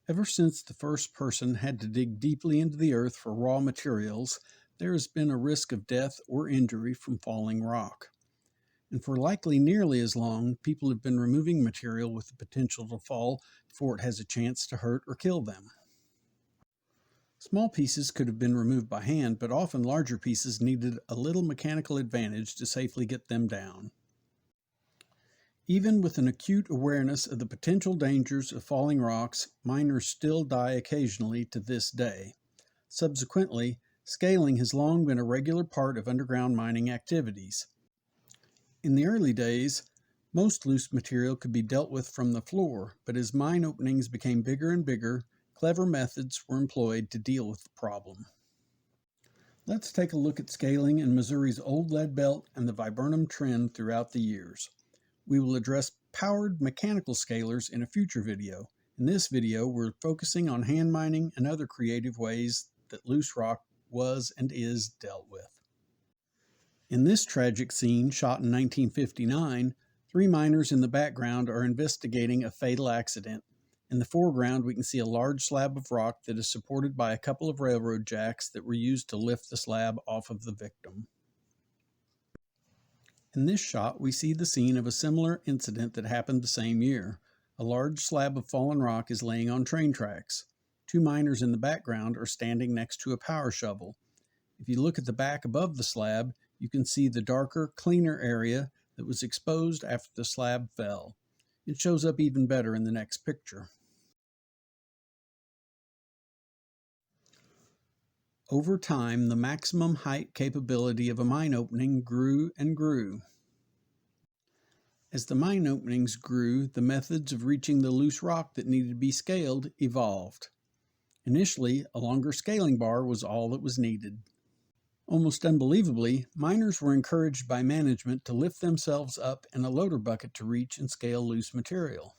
Ever since the first person had to dig deeply into the earth for raw materials, there has been a risk of death or injury from falling rock. And for likely nearly as long, people have been removing material with the potential to fall before it has a chance to hurt or kill them. Small pieces could have been removed by hand, but often larger pieces needed a little mechanical advantage to safely get them down. Even with an acute awareness of the potential dangers of falling rocks, miners still die occasionally to this day. Subsequently, scaling has long been a regular part of underground mining activities. In the early days, most loose material could be dealt with from the floor, but as mine openings became bigger and bigger, clever methods were employed to deal with the problem. Let's take a look at scaling in Missouri's Old Lead Belt and the viburnum trend throughout the years. We will address powered mechanical scalers in a future video. In this video, we're focusing on hand mining and other creative ways that loose rock was and is dealt with. In this tragic scene, shot in 1959, three miners in the background are investigating a fatal accident. In the foreground, we can see a large slab of rock that is supported by a couple of railroad jacks that were used to lift the slab off of the victim. In this shot, we see the scene of a similar incident that happened the same year. A large slab of fallen rock is laying on train tracks. Two miners in the background are standing next to a power shovel. If you look at the back above the slab, you can see the darker, cleaner area that was exposed after the slab fell. It shows up even better in the next picture. Over time, the maximum height capability of a mine opening grew and grew. As the mine openings grew, the methods of reaching the loose rock that needed to be scaled evolved. Initially, a longer scaling bar was all that was needed. Almost unbelievably, miners were encouraged by management to lift themselves up in a loader bucket to reach and scale loose material.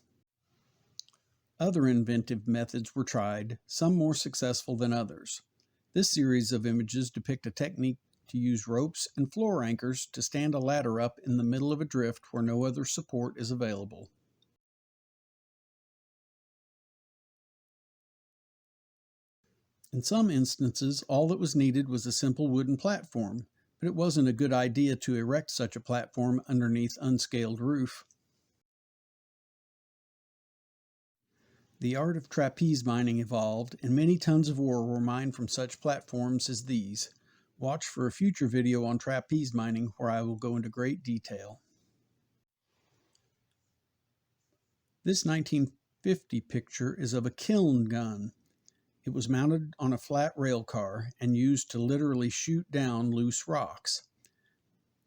Other inventive methods were tried, some more successful than others. This series of images depict a technique to use ropes and floor anchors to stand a ladder up in the middle of a drift where no other support is available. In some instances, all that was needed was a simple wooden platform, but it wasn't a good idea to erect such a platform underneath unscaled roof. The art of trapeze mining evolved, and many tons of ore were mined from such platforms as these. Watch for a future video on trapeze mining where I will go into great detail. This 1950 picture is of a kiln gun. It was mounted on a flat rail car and used to literally shoot down loose rocks.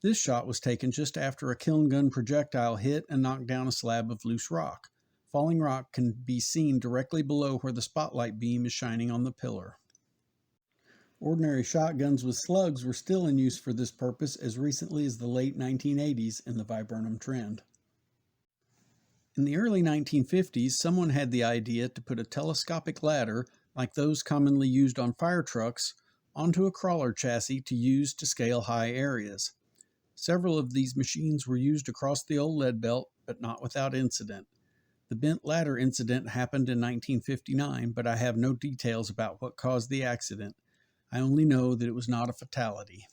This shot was taken just after a kiln gun projectile hit and knocked down a slab of loose rock. Falling rock can be seen directly below where the spotlight beam is shining on the pillar. Ordinary shotguns with slugs were still in use for this purpose as recently as the late 1980s in the viburnum trend. In the early 1950s, someone had the idea to put a telescopic ladder, like those commonly used on fire trucks, onto a crawler chassis to use to scale high areas. Several of these machines were used across the old lead belt, but not without incident. The bent ladder incident happened in 1959, but I have no details about what caused the accident. I only know that it was not a fatality.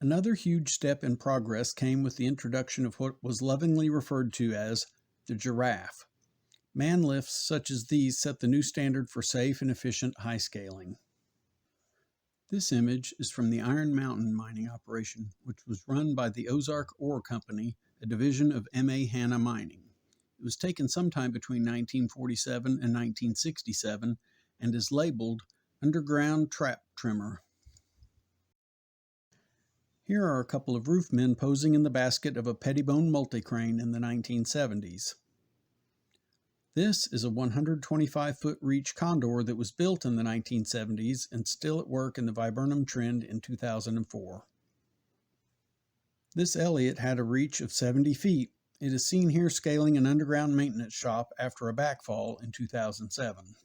Another huge step in progress came with the introduction of what was lovingly referred to as the giraffe. Man lifts such as these set the new standard for safe and efficient high scaling. This image is from the Iron Mountain mining operation, which was run by the Ozark Ore Company, a division of M.A. Hanna Mining. It was taken sometime between 1947 and 1967 and is labeled Underground Trap Trimmer. Here are a couple of roofmen posing in the basket of a Pettibone multicrane in the 1970s. This is a 125-foot reach condor that was built in the 1970s and still at work in the viburnum trend in 2004. This Elliott had a reach of 70 feet. It is seen here scaling an underground maintenance shop after a backfall in 2007.